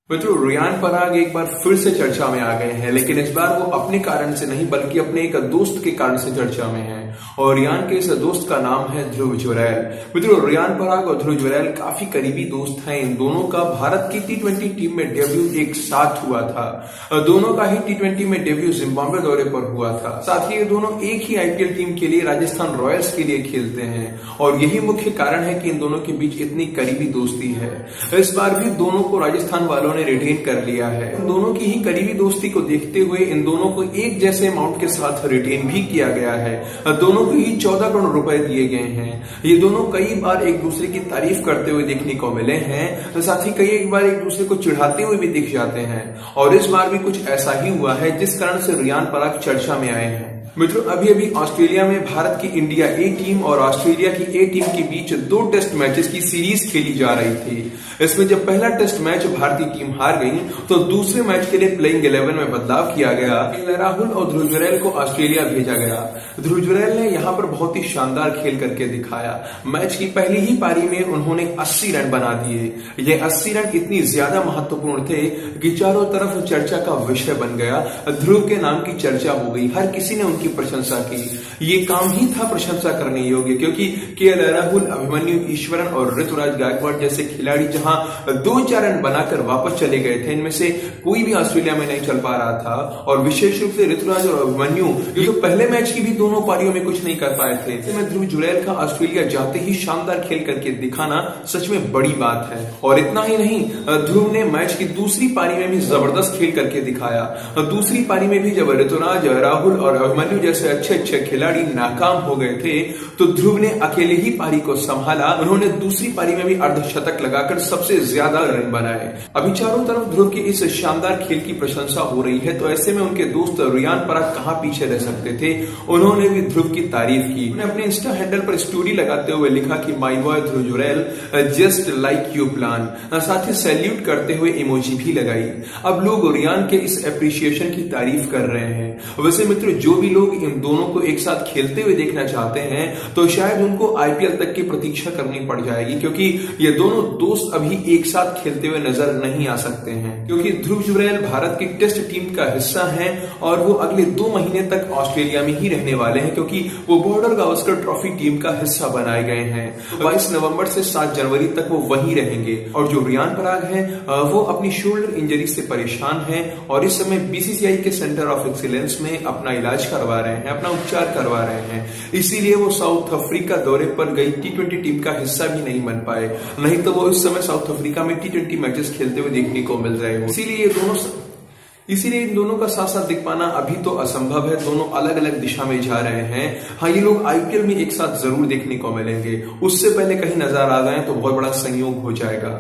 मित्रों, रियान पराग एक बार फिर से चर्चा में आ गए हैं, लेकिन इस बार वो अपने कारण से नहीं बल्कि अपने एक दोस्त के कारण से चर्चा में हैं। और रियान के इस दोस्त का नाम है ध्रुव जुरैल। मित्रों, रियान पराग और ध्रुव जुरैल काफी करीबी दोस्त हैं। इन दोनों का भारत की टी20 टीम में डेब्यू एक साथ हुआ था। दोनों का ही टी20 में डेब्यू जिम्बाब्वे दौरे पर हुआ था। साथ ही ये दोनों एक ही आईपीएल टीम के लिए राजस्थान रॉयल्स के लिए खेलते हैं और यही मुख्य कारण है कि इन दोनों के बीच इतनी करीबी दोस्ती है। इस बार भी दोनों को राजस्थान वालों ने रिटेन कर लिया है। इन दोनों की ही करीबी दोस्ती को देखते हुए इन दोनों को एक जैसे अमाउंट के साथ रिटेन भी किया गया है। दोनों को ही 14 करोड़ रुपए दिए गए हैं। ये दोनों कई बार एक दूसरे की तारीफ करते हुए देखने को मिले हैं, साथ ही कई एक बार एक दूसरे को चिढ़ाते हुए भी दिख जाते हैं। और इस बार भी कुछ ऐसा ही हुआ है जिस कारण से रियान पराग चर्चा में आए हैं। मित्रों, अभी ऑस्ट्रेलिया में भारत की इंडिया ए टीम और ऑस्ट्रेलिया की ए टीम के बीच 2 टेस्ट मैचेस की सीरीज खेली जा रही थी। इसमें जब पहला टेस्ट मैच भारतीय टीम हार गई तो दूसरे मैच के लिए प्लेइंग 11 में बदलाव किया गया। राहुल और ध्रुव जुरैल को ऑस्ट्रेलिया भेजा गया। ध्रुव जुरैल ने यहाँ पर बहुत ही शानदार खेल करके दिखाया। मैच की पहली ही पारी में उन्होंने 80 रन बना दिए। ये 80 रन इतनी ज्यादा महत्वपूर्ण थे कि चारों तरफ चर्चा का विषय बन गया। ध्रुव के नाम की चर्चा हो गई, हर किसी ने की प्रशंसा की। ये काम ही था प्रशंसा करने योग्य, क्योंकि केएल राहुल, अभिमन्यु ईश्वरन और ऋतुराज गायकवाड़ जैसे खिलाड़ी जहां 2-4 रन बनाकर वापस चले गए थे, इनमें से कोई भी ऑस्ट्रेलिया में नहीं चल पा रहा था। और विशेष रूप से ऋतुराज और अभिमन्यु जो पहले मैच की भी दोनों पारियों में कुछ नहीं कर पाए थे। इसमें ध्रुव जुरैल का ऑस्ट्रेलिया जाते ही शानदार खेल करके दिखाना सच में बड़ी बात है। और इतना ही नहीं, ध्रुव ने मैच की दूसरी पारी में भी जबरदस्त खेल करके दिखाया। दूसरी पारी में भी जब ऋतुराज, राहुल और अभिमन्यु जैसे अच्छे खिलाड़ी नाकाम हो गए थे तो ध्रुव ने अकेले ही पारी को संभाला। उन्होंने दूसरी पारी में भी अर्धशतक लगाकर सबसे ज्यादा रन बनाए। अभी चारों तरफ ध्रुव की इस शानदार खेल की प्रशंसा हो रही है, तो ऐसे में उनके दोस्त रियान पराग कहां पीछे रह सकते थे। उन्होंने भी ध्रुव की तारीफ की। उन्होंने अपने इंस्टा हैंडल पर स्टोरी लगाते हुए लिखा कि my boy Dhruv Jurel just like you plan, साथ ही सैल्यूट करते हुए इमोजी भी लगाई। अब लोग रियान के इस एप्रिसिएशन की तारीफ कर रहे हैं। वैसे मित्रों, जो भी लोग इन दोनों को एक साथ खेलते हुए देखना चाहते हैं तो शायद उनको आईपीएल तक की प्रतीक्षा करनी पड़ जाएगी, क्योंकि ये दोनों दोस्त अभी एक साथ खेलते हुए नजर नहीं आ सकते हैं। क्योंकि ध्रुव जुरैल भारत की टेस्ट टीम का हिस्सा हैं और वो अगले 2 महीने तक ऑस्ट्रेलिया में ही रहने वाले हैं, क्योंकि वो बॉर्डर गावस्कर ट्रॉफी टीम का हिस्सा बनाए गए हैं। 22 नवंबर से 7 जनवरी तक वो वहीं रहेंगे। और जो रियान पराग है वो अपनी शोल्डर इंजरी से परेशान है और इस समय बीसीसीआई के सेंटर ऑफ एक्सीलेंस में अपना इलाज करवा रहे हैं, अपना उपचार करवा रहे हैं। इसीलिए वो साउथ अफ्रीका दौरे पर गई टी20 टीम का हिस्सा भी नहीं बन पाए, नहीं तो वो इस समय साउथ अफ्रीका में टी20 मैचेस खेलते हुए देखने को मिल रहे हो। इसीलिए इन दोनों का साथ साथ दिख पाना अभी तो असंभव है। दोनों अलग अलग दिशा में जा रहे हैं। हाँ, ये लोग आईपीएल में एक साथ जरूर देखने को मिलेंगे। उससे पहले कहीं नजर आ जाए तो बहुत बड़ा संयोग हो जाएगा।